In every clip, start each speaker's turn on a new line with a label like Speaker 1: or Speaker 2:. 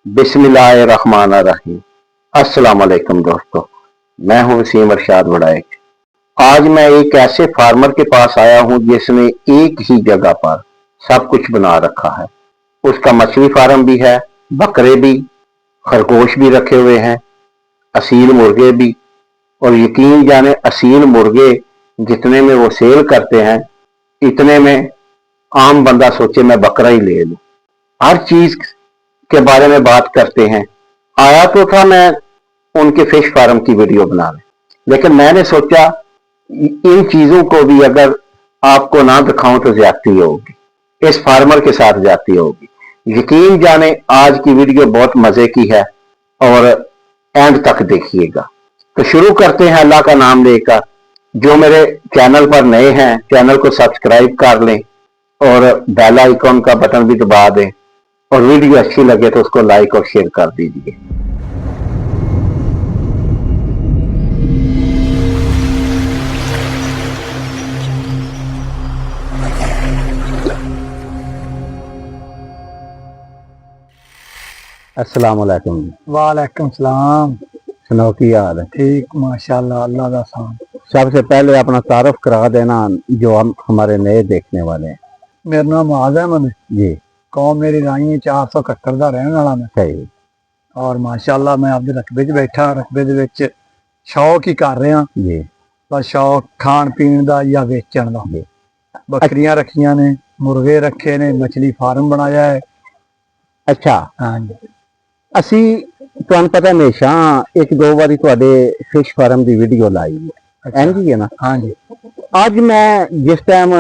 Speaker 1: बिस्मिल्लाहिर्रहमानिर्रहीम। अस्सलाम वालेकुम दोस्तों, मैं हूं वसीम अरशाद वड़ाइक। आज मैं एक ऐसे फार्मर के पास आया हूं जिसने एक ही जगह पर सब कुछ बना रखा है। उसका मछली फार्म भी है, बकरे भी, खरगोश भी रखे हुए हैं, असील मुर्गे भी। और यकीन जाने असील मुर्गे जितने में वो सेल करते हैं, इतने में आम बंदा सोचे मैं बकरा ही ले लूं। हर चीज के बारे में बात करते हैं। आया तो था मैं उनके फिश फार्म की वीडियो बनाने, लेकिन मैंने सोचा इन चीजों को भी अगर आपको ना दिखाऊं तो ज्यादती होगी, इस फार्मर के साथ ज्यादती होगी। यकीन जाने आज की वीडियो बहुत मजे की है और एंड तक देखिएगा। तो शुरू करते हैं अल्लाह का नाम लेकर। जो मेरे चैनल पर नए हैं, चैनल को सब्सक्राइब कर लें और बेल आइकॉन का बटन भी दबा दें, और वीडियो अच्छी लगे तो उसको लाइक और शेयर कर दीजिए। अस्सलाम वालेकुम।
Speaker 2: वालेकुम सलाम।
Speaker 1: सुनाओ की हाल है?
Speaker 2: ठीक माशाल्लाह, अल्लाह का शान।
Speaker 1: सबसे पहले अपना तारुफ करा देना जो हम हमारे नए देखने वाले हैं।
Speaker 2: मेरा नाम आज़ अहमद
Speaker 1: जी।
Speaker 2: कौम मेरी राई 471 का रहने वाला मैं।
Speaker 1: सही।
Speaker 2: और माशाल्लाह मैं आपके रकबे च बैठा, रकबे दे विच शौक ही कर रहा
Speaker 1: जी।
Speaker 2: बस शौक खाण पीण का या वेचण का। बकरियां रखियां ने, मुर्गे रखे ने, मछली फार्म बनाया है।
Speaker 1: अच्छा।
Speaker 2: हाँ जी।
Speaker 1: असी तुहानू पता हमेशा एक दो बारी तुहाडे फिश फार्म की वीडियो लाई है, इंज ही है ना?
Speaker 2: हाँ जी।
Speaker 1: अज मैं जिस टाइम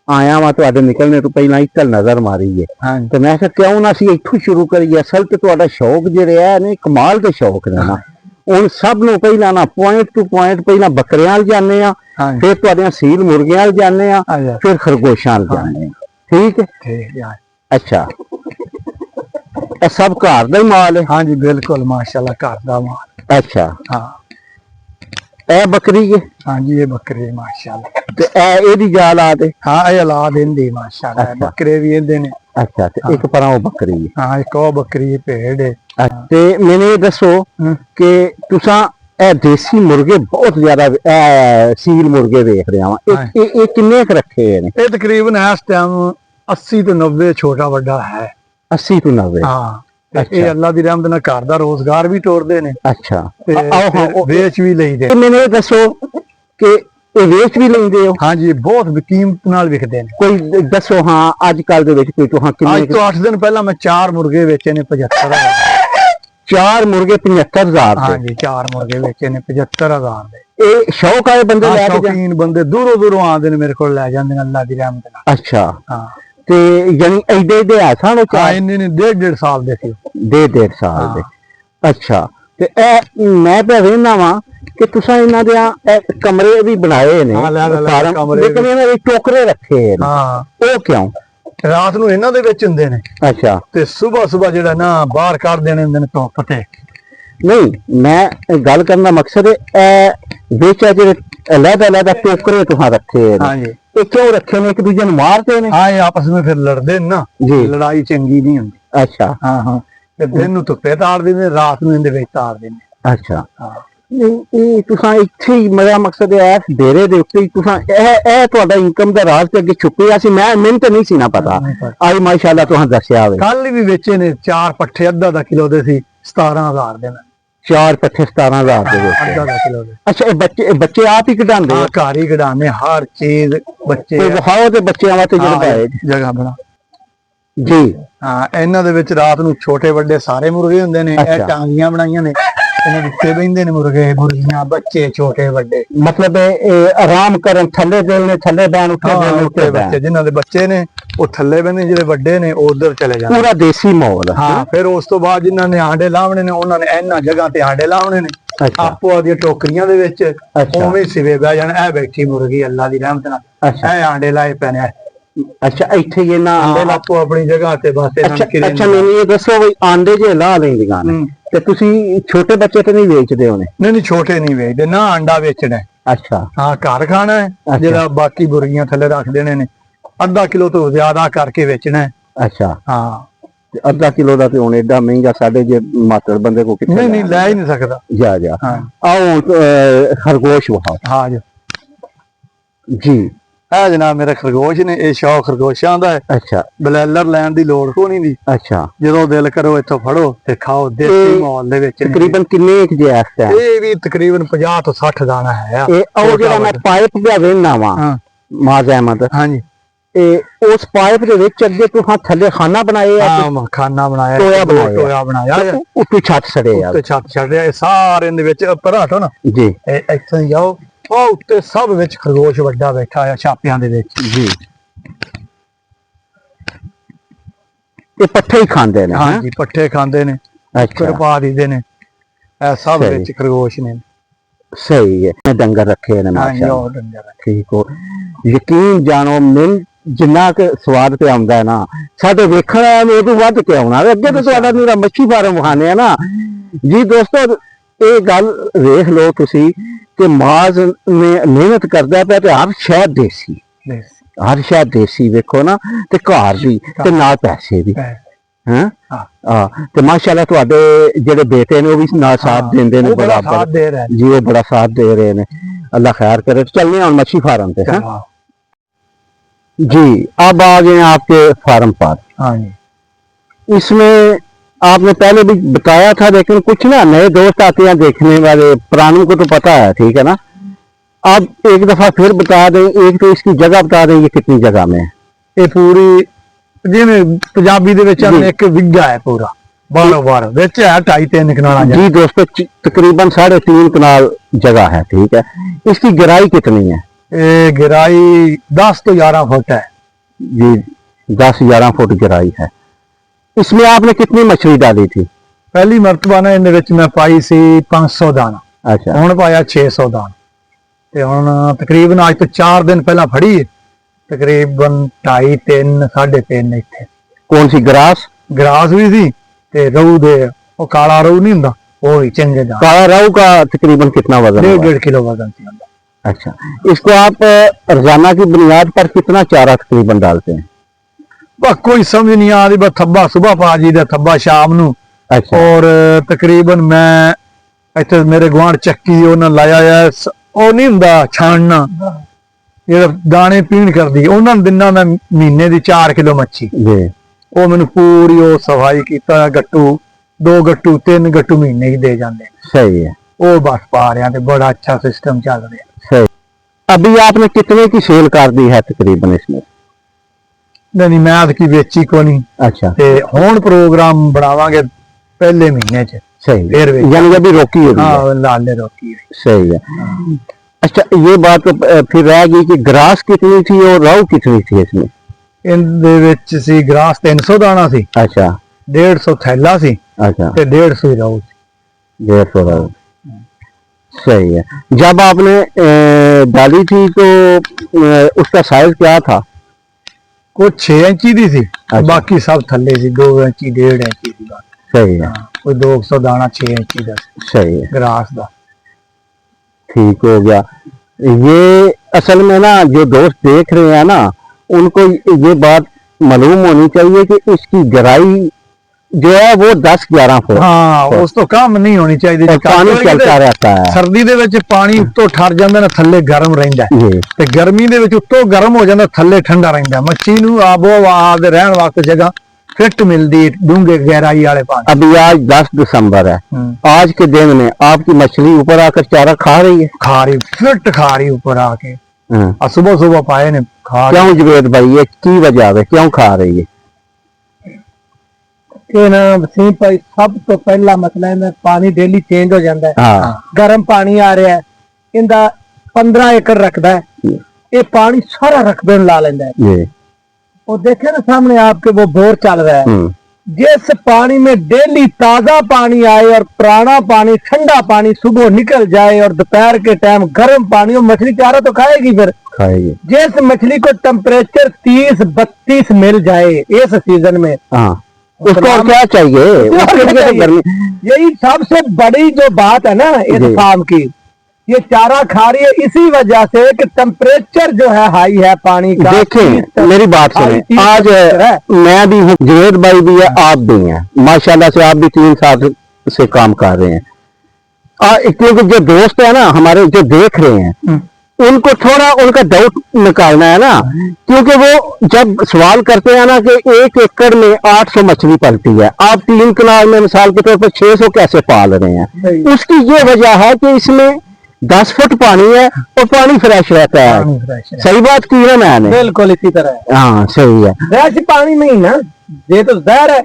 Speaker 1: आया वा तुहाडे निकलने तो पहला इकल नजर मारी है।
Speaker 2: हाँ जी।
Speaker 1: तो मैं क्यों ना असी इत्थों शुरू करिए। असल तो तुहाडा शौक जिहड़े है ने कमाल के शौक ने ना। उन सब नूं पहला ना पॉइंट टू पॉइंट पहला बकरियां अल जाने आ, फिर तुहाडियां सील मुर्गियां अल जाने आ, फिर खरगोशां अल जाने आ। ठीक है?
Speaker 2: ठीक यार।
Speaker 1: अच्छा, ਇਹ सब घर ਦਾ ही माल है?
Speaker 2: हाँ जी बिल्कुल माशाल्लाह घर का माल।
Speaker 1: अच्छा।
Speaker 2: हाँ।
Speaker 1: ए बकरी है?
Speaker 2: हाँ जी ये बकरी है माशाल्लाह।
Speaker 1: ते एदी जाल आदे?
Speaker 2: हाँ ये औलाद इनदी माशाल्लाह।
Speaker 1: अच्छा।
Speaker 2: बकरे भी इनदे ने।
Speaker 1: अच्छा, ते एक परा वो बकरी है?
Speaker 2: हाँ एक और बकरी है, भेड़ है।
Speaker 1: ते मैंने ये दसो कि तुसा ए देसी मुर्गे बहुत ज्यादा सील मुर्गे देख रहे हैं, ये किन्ने क रखे ने?
Speaker 2: ये तकरीबन इस टाइम 80 तो 90 छोटा बड़ा है।
Speaker 1: 80 तो 90?
Speaker 2: हाँ। ये अल्लाह दी रहमत नाल घर दा रोजगार भी तोड़दे ने।
Speaker 1: अच्छा।
Speaker 2: वेच भी लईदे।
Speaker 1: मैंने ये दसो कि ये वेच भी लेंदे हो?
Speaker 2: हाँ जी बहुत कीमत नाल विकदे ने।
Speaker 1: कोई दसो हाँ अजकल दे विच कोई तुहां किन्ने?
Speaker 2: आज तो 8 दिन पहला मैं 4 मुर्गे बेचे ने 75,000।
Speaker 1: 4 मुर्गे 75,000?
Speaker 2: हाँ जी 4 मुर्गे बेचे ने 75,000 दे।
Speaker 1: ਇਹ ਸ਼ੌਕ ਆਏ ਬੰਦੇ ਲੈ ਕੇ
Speaker 2: शौकीन बंदे दूरों दूरों आंदे ने मेरे को ले जांदे ने अल्लाह दी रहमत नाल।
Speaker 1: अच्छा।
Speaker 2: हाँ।
Speaker 1: ਤੇ ਯਾਨੀ ਐਡੇ ਐਡੇ ਆ ਸਾਨੂੰ
Speaker 2: हाँ इन्ने ने 1.5 साल दे सी।
Speaker 1: डेढ़ साल ਦੇ। ਅੱਛਾ। ਤੇ ਇਹ ਮੈਂ ਤਾਂ ਵੇਖਣਾ ਵਾ ਕਿ ਤੁਸੀਂ ਇਹਨਾਂ ਦੇ ਕਮਰੇ ਵੀ ਬਣਾਏ ਨੇ, ਲੇਕਿਨ ਇਹਨਾਂ ਦੇ ਟੋਕਰੇ ਰੱਖੇ ਨੇ।
Speaker 2: हाँ
Speaker 1: ਉਹ ਕਿਉਂ?
Speaker 2: ਰਾਤ ਨੂੰ ਇਹਨਾਂ ਦੇ ਵਿੱਚ ਹੁੰਦੇ ਨੇ
Speaker 1: ਅੱਛਾ।
Speaker 2: ਤੇ ਸਵੇਰ ਜਿਹੜਾ ਨਾ ਬਾਹਰ ਕੱਢ ਦੇਣੇ ਹੁੰਦੇ ਨੇ ਧੁੱਪ ਤੇ।
Speaker 1: ਨਹੀਂ, ਮੈਂ ਗੱਲ ਕਰਨ ਦਾ ਮਕਸਦ ਹੈ ਵਿੱਚ ਜਿਹੜੇ अलग-अलग टोकरे तुहां रखे हैं।
Speaker 2: हाँ जी।
Speaker 1: ये क्यों रखे ने? एक दूजे मारते हैं?
Speaker 2: हाँ ये आपस में फिर लड़ते हैं ना
Speaker 1: जी।
Speaker 2: लड़ाई चंगी नहीं होती।
Speaker 1: अच्छा।
Speaker 2: हाँ हाँ दिन ਨੂੰ ਧੁੱਪੇ ਤਾਰ ਦਿੰਦੇ, ਰਾਤ ਨੂੰ ਇਹਦੇ ਵਿੱਚ ਤਾਰ ਦਿੰਦੇ।
Speaker 1: अच्छा। ਇਹ ਤੁਸੀਂ ਇੱਥੇ ਹੀ, ਮੇਰਾ ਮਕਸਦ ਹੈ ਇਸ ਡੇਰੇ ਦੇ ਉੱਤੇ ਹੀ ਤੁਸੀਂ ਇਹ ਤੁਹਾਡਾ ਇਨਕਮ ਦਾ ਰਾਜ਼ ਤੇ ਅੱਗੇ ਛੁਪਿਆ ਸੀ। ਮੈਨੂੰ ਤਾਂ ਨਹੀਂ ਸੀ ਨਾ ਪਤਾ। ਅੱਜ ਮਾਸ਼ਾਅੱਲਾ ਤੁਸੀਂ ਦੱਸਿਆ ਹੋਵੇ।
Speaker 2: ਕੱਲ ਵੀ ਵੇਚੇ ਨੇ 4 ਪੱਠੇ ਅੱਧਾ ਕਿਲੋ ਦੇ ਸੀ 17,000 ਦੇ।
Speaker 1: 4 पट्ठे 17,000 ਦੇ ਵਿੱਚ?
Speaker 2: ਅੱਧਾ ਕਿਲੋ ਦੇ।
Speaker 1: ਅੱਛਾ, ਇਹ ਬੱਚੇ ਆਪ ਹੀ ਕਢਾਉਂਦੇ ਹੋ?
Speaker 2: ਘਰ ਹੀ ਕਢਾਉਂਦੇ ਹਰ ਚੀਜ਼। ਬੱਚੇ
Speaker 1: ਤੇ ਵਿਖਾਓ ਤੇ ਬੱਚਿਆਂ ਵਾਸਤੇ ਜਿਹੜੇ
Speaker 2: ਜਗ੍ਹਾ ਬਣਾ
Speaker 1: ਜੀ।
Speaker 2: ਹਾਂ ਇਹਨਾਂ ਦੇ ਵਿੱਚ ਰਾਤ ਨੂੰ ਛੋਟੇ ਵੱਡੇ ਸਾਰੇ ਮੁਰਗੇ ਹੁੰਦੇ ਨੇ। ਇਹ ਟਾਂਗੀਆਂ ਬਣਾਈਆਂ ਨੇ, ਇਹਨਾਂ ਉੱਤੇ ਬੈਠਦੇ ਨੇ ਮੁਰਗੇ, ਮੁਰਗੀਆਂ, ਬੱਚੇ ਛੋਟੇ ਵੱਡੇ।
Speaker 1: ਮਤਲਬ ਇਹ ਆਰਾਮ ਕਰਨ, ਥੱਲੇ ਦੇ ਨੇ, ਥੱਲੇ ਬੈਣ, ਉੱਤੇ
Speaker 2: ਬੱਚੇ ਜਿਨ੍ਹਾਂ ਦੇ ਬੱਚੇ ਨੇ ਉਹ ਥੱਲੇ ਬੈਠਦੇ, ਜਿਹੜੇ ਵੱਡੇ ਨੇ ਉਹ ਉਧਰ ਚਲੇ ਜਾਂਦੇ।
Speaker 1: ਪੂਰਾ ਦੇਸੀ ਮਾਹੌਲ।
Speaker 2: ਹਾਂ ਫਿਰ ਉਸ ਤੋਂ ਬਾਅਦ ਜਿਨ੍ਹਾਂ ਨੇ ਆਂਡੇ ਲਾਉਣੇ ਨੇ ਉਹਨਾਂ ਨੇ ਇਹਨਾਂ ਜਗ੍ਹਾ ਤੇ ਆਂਡੇ ਲਾਉਣੇ ਨੇ ਆਪੋ ਆਦੀਆਂ ਟੋਕਰੀਆਂ ਦੇ ਵਿੱਚ। ਉਵੇਂ ਸਿਵੇ ਬਹਿ ਜਾਣ। ਇਹ ਬੈਠੀ ਮੁਰਗੀ ਅੱਲਾ ਦੀ ਰਹਿਮਤ ਨਾਲ, ਇਹ ਆਂਡੇ ਲਾਏ ਪਏ ਨੇ।
Speaker 1: अच्छा, ਇੱਥੇ ਇਹ ਨਾ ਆਂਡੇ
Speaker 2: ਆਪੋ ਆਪਣੀ ਜਗ੍ਹਾ ਤੇ ਬਸ ਇਹਨਾਂ ਨੇ ਕਿਰੇ।
Speaker 1: ਅੱਛਾ, ਮੈਨੂੰ ਇਹ ਦੱਸੋ ਵੀ ਆਂਡੇ ਜੇ ਲਾ ਲੈਂਦੀਆਂ ਨੇ ਤੇ ਤੁਸੀਂ ਛੋਟੇ ਬੱਚੇ ਤੇ ਨਹੀਂ ਵੇਚਦੇ ਹੋਣੇ?
Speaker 2: ਨਹੀਂ ਨਹੀਂ ਛੋਟੇ ਨਹੀਂ ਵੇਚਦੇ ਨਾ, ਆਂਡਾ ਵੇਚਣਾ।
Speaker 1: ਅੱਛਾ।
Speaker 2: ਹਾਂ ਘਰ ਖਾਣਾ ਹੈ, ਜਿਹੜਾ ਬਾਕੀ ਮੁਰਗੀਆਂ ਥੱਲੇ ਰੱਖ ਦੇਣੇ ਨੇ। ਅੱਧਾ ਕਿਲੋ ਤੋਂ ਜ਼ਿਆਦਾ ਕਰਕੇ ਵੇਚਣਾ ਹੈ।
Speaker 1: ਅੱਛਾ।
Speaker 2: ਹਾਂ
Speaker 1: ਅੱਧਾ ਕਿਲੋ ਦਾ ਤੇ ਹੁਣ ਏਡਾ ਮਹਿੰਗਾ ਸਾਡੇ ਜੇ ਮਾਤੜ ਬੰਦੇ ਕੋ ਕਿੱਥੇ
Speaker 2: नहीं लै ही नहीं सकता।
Speaker 1: ਜਾ ਜਾ
Speaker 2: हाँ
Speaker 1: आओ खरगोश वहां
Speaker 2: हाँ जी
Speaker 1: जी
Speaker 2: है जनाब मेरे खरगोश ने, ये शौक खरगोशां दा है।
Speaker 1: अच्छा
Speaker 2: ਬਲੈਲਰ ਲੈਣ ਦੀ ਲੋੜ ਕੋਈ ਨਹੀਂ ਦੀ,
Speaker 1: अच्छा
Speaker 2: ਜਦੋਂ ਦਿਲ ਕਰੋ ਇੱਥੋਂ ਫੜੋ ਤੇ ਖਾਓ। ਦੇਸੀ ਮਾਹੌਲ ਦੇ ਵਿੱਚ ਨੇ।
Speaker 1: तकरीबन किन्ने एक जे इस टाइम
Speaker 2: ਇਹ ਵੀ ਤਕਰੀਬਨ 50 ਤੋਂ 60 ਦਾਣਾ ਹੈ।
Speaker 1: ਇਹ ਉਹ ਜਿਹੜਾ ਮੈਂ ਪਾਈਪ ਪਿਆ ਵੇਖਣਾ ਵਾ
Speaker 2: ਹਾਂ
Speaker 1: ਮਾਜ਼ ਅਹਿਮਦ
Speaker 2: ਹਾਂਜੀ
Speaker 1: ਇਹ ਉਸ ਪਾਈਪ ਦੇ ਵਿੱਚ ਅੱਗੇ ਤੁਸੀਂ ਥੱਲੇ ਖਾਨਾ ਬਣਾਏ ਆ
Speaker 2: ਹਾਂ ਖਾਨਾ ਬਣਾਇਆ,
Speaker 1: ਟੋਇਆ ਬਣਾਇਆ।
Speaker 2: ਟੋਇਆ ਬਣਾਇਆ,
Speaker 1: ਉੱਤੇ ਛੱਤ ਸੜੇ ਆ
Speaker 2: ਉੱਤੇ ਛੱਤ ਛੱਡ ਰਿਹਾ। ਇਹ ਸਾਰੇ ਦੇ ਵਿੱਚ ਉੱਪਰ ਹਟੋ ਨਾ
Speaker 1: ਜੀ
Speaker 2: ਇਹ ਇੱਥੋਂ ਹੀ ਜਾਓ, ਉਹ ਉੱਤੇ ਸਭ ਵਿੱਚ ਖਰਗੋਸ਼ ਵੱਡਾ ਬੈਠਾ ਆ ਛਾਪਿਆਂ ਦੇ ਵਿੱਚ
Speaker 1: ਜੀ ਇਹ ਪੱਠੇ ਹੀ ਖਾਂਦੇ ਨੇ
Speaker 2: ਹਾਂਜੀ ਪੱਠੇ ਖਾਂਦੇ ਨੇ,
Speaker 1: ਅੱਛਾ
Speaker 2: ਕਰਪਾ ਦਿੰਦੇ ਨੇ। ਇਹ ਸਭ
Speaker 1: ਸਹੀ।
Speaker 2: ਵਿੱਚ ਖਰਗੋਸ਼ ਨੇ।
Speaker 1: ਸਹੀ ਹੈ ਮੈਂ ਡੰਗਰ ਰੱਖੇ ਨੇ
Speaker 2: ਹਾਂਜੀ
Speaker 1: ਮਾਸ਼ਾ
Speaker 2: ਉਹ ਡੰਗਰ ਹੈ।
Speaker 1: ਠੀਕ ਹੋ ਯਕੀਨ ਜਾਣੋ ਮਿਲ ਜਿੰਨਾ ਕੁ ਸਵਾਦ ਤੇ ਆਉਂਦਾ ਹੈ ਨਾ ਸਾਡੇ ਵੇਖਣ ਆਇਆ ਨੂੰ ਉਹ ਤੋਂ ਵੱਧ ਕੇ ਆਉਣਾ ਅੱਗੇ ਤਾਂ ਤੁਹਾਡਾ ਮੇਰਾ ਮੱਛੀ ਫਾਰਮ ਵਿਖਾਣੇ ਆ ਨਾ ਜੀ ਦੋਸਤੋ। ਇਹ ਗੱਲ ਵੇਖ ਲਓ ਤੁਸੀਂ ਕਿ ਮਾਜ਼ ਨੇ ਮਿਹਨਤ ਕਰਦਾ ਪਿਆ ਤੇ ਹਰ ਸ਼ਹਿਰ ਦੇਸੀ, ਹਰ ਸ਼ਹਿਰ ਦੇਸੀ ਵੇਖੋ ਨਾ ਤੇ ਘਰ ਵੀ ਤੇ ਨਾਲ ਪੈਸੇ ਵੀ ਹੈਂ ਹਾਂ ਤੇ ਮਾਸ਼ਾਅੱਲਾ ਤੁਹਾਡੇ ਜਿਹੜੇ ਬੇਟੇ ਨੇ ਉਹ ਵੀ ਨਾਲ ਸਾਥ ਦਿੰਦੇ ਨੇ ਬਰਾਬਰ ਜੀ, ਉਹ ਬੜਾ साथ दे रहे हैं। अल्लाह खैर करे। चलने हैं मच्छी फार्म पे हैं जी। अब आ गए आपके फार्म पर।
Speaker 2: हाँ जी
Speaker 1: इसमें आपने पहले भी बताया था लेकिन कुछ ना नए दोस्त आते हैं देखने वाले, पुरानों को तो पता है ठीक है ना। अब एक दफा फिर बता दें, एक तो इसकी जगह बता दें ये कितनी जगह में है।
Speaker 2: ये पूरी जिवें पंजाबी दे विच एक विघा है पूरा 12 विच है 2.5-3 कनाल
Speaker 1: जी दोस्तों तकरीबन 3.5 कनाल जगह है ठीक है। इसकी गहराई कितनी है?
Speaker 2: ये गहराई 10 तो 11 फुट है
Speaker 1: जी 10-11 फुट गहराई है। इसमें आपने कितनी मछली डाली थी?
Speaker 2: पहली मरतबा ना इहदे विच मैं पाई सी 500 दाना,
Speaker 1: अच्छा
Speaker 2: हुण पाया 600 दाना ते हुण तकरीबन आज तो 4 दिन पहला फड़ी है, तकरीबन 2.5-3 3.5 इत्थे।
Speaker 1: कौन सी ग्रास?
Speaker 2: ग्रास भी सी ते रहू दे वो काला रहू नहीं हुंदा वो भी चंगे दाना।
Speaker 1: काला रहू का तकरीबन कितना वजन?
Speaker 2: 1.5 किलो वजन सी हुंदा।
Speaker 1: अच्छा इसको आप रोजाना की बुनियाद पर कितना चारा तकरीबन डालते हैं?
Speaker 2: बस कोई समझ नहीं आ रही, बस थब्बा सुबह पा जी दा थब्बा शाम नू।
Speaker 1: अच्छा
Speaker 2: और तकरीबन मैं इत्थे मेरे गुआंढ चक्की उन्हें लाया है ਉਹ ਨਹੀਂ ਹੁੰਦਾ ਛਾਣਨਾ ਜਿਹੜਾ ਦਾਣੇ ਪੀਣ ਕਰਦੀ ਉਹਨਾਂ ਨੂੰ ਦਿਨਾਂ ਮੈਂ ਮਹੀਨੇ ਦੀ 4 ਕਿਲੋ ਮੱਛੀ
Speaker 1: ਜੀ
Speaker 2: ਉਹ ਮੈਨੂੰ ਪੂਰੀ ਉਹ ਸਫਾਈ ਕੀਤਾ ਗੱਟੂ 2 ਗੱਟੂ 3 ਗੱਟੂ ਮਹੀਨੇ ਹੀ ਦੇ ਜਾਂਦੇ।
Speaker 1: सही है
Speaker 2: ਉਹ ਬਸ ਪਾ ਰਿਆਂ ਤੇ ਬੜਾ अच्छा सिस्टम चल रहा।
Speaker 1: सही। अभी आपने कितने की सेल कर दी है तकरीबन इसमें?
Speaker 2: नहीं मैं अदकी वेची को नहीं
Speaker 1: अच्छा
Speaker 2: ते हुण प्रोग्राम बनावांगे पहले महीने च
Speaker 1: सही
Speaker 2: फिर
Speaker 1: यानी अभी रोकी होगी।
Speaker 2: हाँ लाले रोकी है।
Speaker 1: सही है। अच्छा ये बात फिर रह गई कि ग्रास कितनी थी और रहू कितनी थी इसमें?
Speaker 2: इनदे विच सी ग्रास 300 दाना सी,
Speaker 1: अच्छा
Speaker 2: 150 थैला सी
Speaker 1: अच्छा
Speaker 2: ते 150 ही रहू सी।
Speaker 1: 150 रहू। सही है। जब आपने डाली थी तो उसका साइज क्या था?
Speaker 2: कुछ 6 इंची दी सी
Speaker 1: अच्छा।
Speaker 2: बाकी सब थल्ले सी 2 इंची 1.5 इंची दी बात।
Speaker 1: सही है
Speaker 2: कोई 200 दाना 6 इंची दा
Speaker 1: सही है
Speaker 2: ग्रास दा।
Speaker 1: ठीक हो गया। ये असल में ना जो दोस्त देख रहे हैं ना उनको ये बात मालूम होनी चाहिए कि इसकी गहराई जो है वो 10-11 फुट।
Speaker 2: हाँ उस तो कम नहीं होनी चाहिए।
Speaker 1: और पानी चलता रहता है।
Speaker 2: सर्दी दे विच पानी उत्तों ठर जांदा ना थल्ले गर्म रहिंदा है
Speaker 1: जी
Speaker 2: ते गर्मी दे विच उत्तों गर्म हो जांदा थल्ले ठंडा रहिंदा है। मच्छी नूं आबो हवा दे रहण वास्ते जगह फिट मिलदी डूंगे गहराई वाले पानी।
Speaker 1: अभी आज 10 दिसंबर है, आज के दिन में आपकी मछली ऊपर आकर चारा खा रही है?
Speaker 2: खा रही फिट खा रही ऊपर आके। सुबह सुबह पाए ने खा
Speaker 1: क्यों जुबेद भाई ये की वजह है क्यों खा रही है?
Speaker 2: वसीम भाई सब तो पहला मसला है पानी डेली चेंज हो जाता है।
Speaker 1: हाँ
Speaker 2: गर्म पानी आ रहा है इंदा 15 एकड़ रखता है ये पानी सारा रकबे में ला लेंदा है।
Speaker 1: जी
Speaker 2: वो देखे ना सामने आपके वो बोर चल रहा है। जिस पानी में डेली ताजा पानी आए और पुराना पानी ठंडा पानी सुबह निकल जाए और दोपहर के टाइम गर्म पानी और मछली चारा तो खाएगी फिर
Speaker 1: खाएगी।
Speaker 2: जिस मछली को टेम्परेचर 30-32 मिल जाए इस सीजन में
Speaker 1: हाँ उसको और क्या चाहिए? उसके लिए तो गर्मी।
Speaker 2: यही सबसे बड़ी जो बात है ना इस फार्म की ये चारा खा रही है इसी वजह से कि टेम्परेचर जो है हाई है पानी का।
Speaker 1: देखें मेरी बात सुने, आज मैं भी हूँ, जुवेद भाई भी है, आप भी हैं, माशाल्लाह से आप भी 3 साल से काम कर रहे हैं। क्योंकि जो दोस्त है ना हमारे जो देख रहे हैं उनको थोड़ा उनका डाउट निकालना है ना, क्योंकि वो जब सवाल करते हैं ना कि 1 एकड़ में 800 मछली पलती है, आप 3 कनाल में मिसाल के तौर पर 600 कैसे पाल रहे हैं? उसकी ये वजह है कि इसमें 10 फुट पानी है और पानी फ्रेश रहता है। सही बात की ना मैंने?
Speaker 2: बिल्कुल इसी तरह है।
Speaker 1: हाँ सही है।
Speaker 2: फ्रेश पानी में ही ना, ये तो जहर है।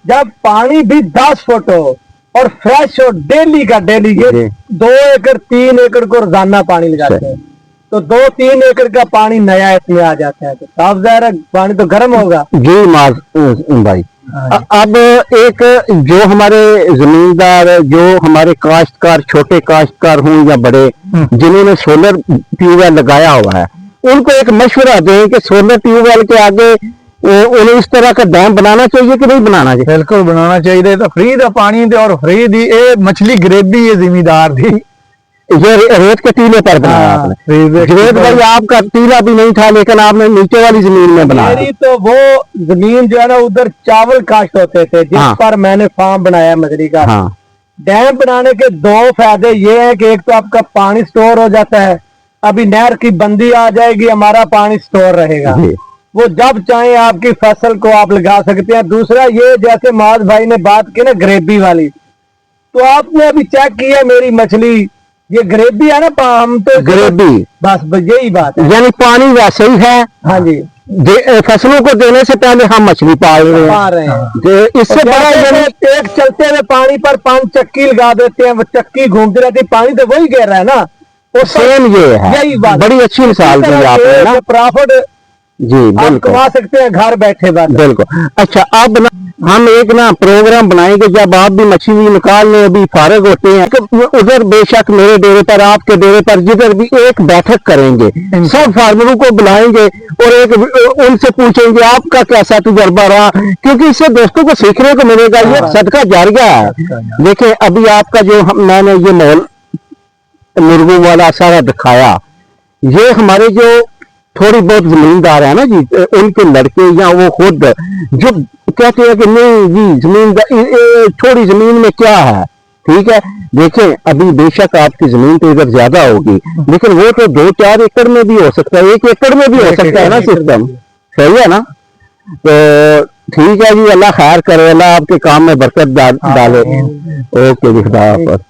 Speaker 2: जब पानी भी 10 फुट हो और फ्रेश हो, डेली का डेली, ये 2 एकड़ 3 एकड़ को रोजाना पानी लगाते हैं, तो 2-3 एकड़ का पानी नया इसमें आ जाता है, तो साफ ज़ाहिर है पानी तो गर्म होगा।
Speaker 1: जी माज भाई, अब एक जो हमारे जमींदार, जो हमारे काश्तकार, छोटे काश्तकार हों या बड़े, जिन्होंने सोलर ट्यूबवेल लगाया हुआ है, उनको एक मशवरा दें कि सोलर ट्यूबवेल के आगे उन्हें इस तरह का डैम बनाना चाहिए कि नहीं बनाना चाहिए?
Speaker 2: बिल्कुल बनाना चाहिए। तो फ्री का पानी थे और फ्री दी ये मछली ग्रेवी, ये जिम्मेदार थी।
Speaker 1: ये रेत के टीले पर बनाया आपने। जुवेद भाई आपका टीला भी नहीं था, लेकिन आपने नीचे वाली जमीन में बनाया।
Speaker 2: मेरी तो वो जमीन जो है ना, उधर चावल काश्त होते थे, जिस पर मैंने फार्म बनाया मछली का। डैम बनाने के 2 फायदे ये हैं कि एक तो आपका पानी स्टोर हो जाता है, अभी नहर की बंदी आ जाएगी, हमारा पानी स्टोर रहेगा, वो जब चाहे आपकी फसल को आप लगा सकते हैं। दूसरा ये, जैसे माज भाई ने बात की ना ग्रेवी वाली, तो आपने अभी चेक किया मेरी मछली, ये ग्रेवी है ना, हम तो
Speaker 1: ग्रेवी
Speaker 2: बस यही बात है,
Speaker 1: यानी पानी वैसे ही है।
Speaker 2: हाँ जी,
Speaker 1: फसलों को देने से पहले हम मछली पाल रहे हैं। इससे बड़ा
Speaker 2: एक चलते हुए पानी पर 5 चक्की लगा देते हैं, वो चक्की घूमती रहती है, पानी तो वही गिर रहा है ना।
Speaker 1: वो सेम ये है, यही बात, बड़ी अच्छी मिसाल दी आपने ना।
Speaker 2: प्रॉफिट जी बिल्कुल कमा सकते हैं घर बैठे बात।
Speaker 1: बिल्कुल। अच्छा, अब ना हम एक ना प्रोग्राम बनाएंगे, जब आप भी मछली निकालने अभी फारग होते हैं, उधर बेशक मेरे डेरे पर, आपके डेरे पर, जिधर भी एक बैठक करेंगे, सब फार्मरों को बुलाएंगे और एक उनसे पूछेंगे आपका कैसा तजुर्बा रहा, क्योंकि इससे दोस्तों को सीखने को मिलेगा। ये सदका जारिया है। देखिए अभी आपका जो मैंने ये मॉल मुर्गों वाला सारा दिखाया, ये हमारे जो थोड़ी बहुत जमींदार है ना जी, उनके लड़के या वो खुद जो कहते हैं कि नहीं जी जमींदार, थोड़ी जमीन में क्या है, ठीक है। देखें अभी बेशक आपकी जमीन तो इधर ज्यादा होगी, लेकिन वो तो 2-4 एकड़ में भी हो सकता है, 1 एकड़ में भी हो सकता है ना सिस्टम, सही है ना? तो ठीक है जी, अल्लाह खैर करे, अल्लाह आपके काम में बरकत डाले। ओके जी, खुदा हाफिज़।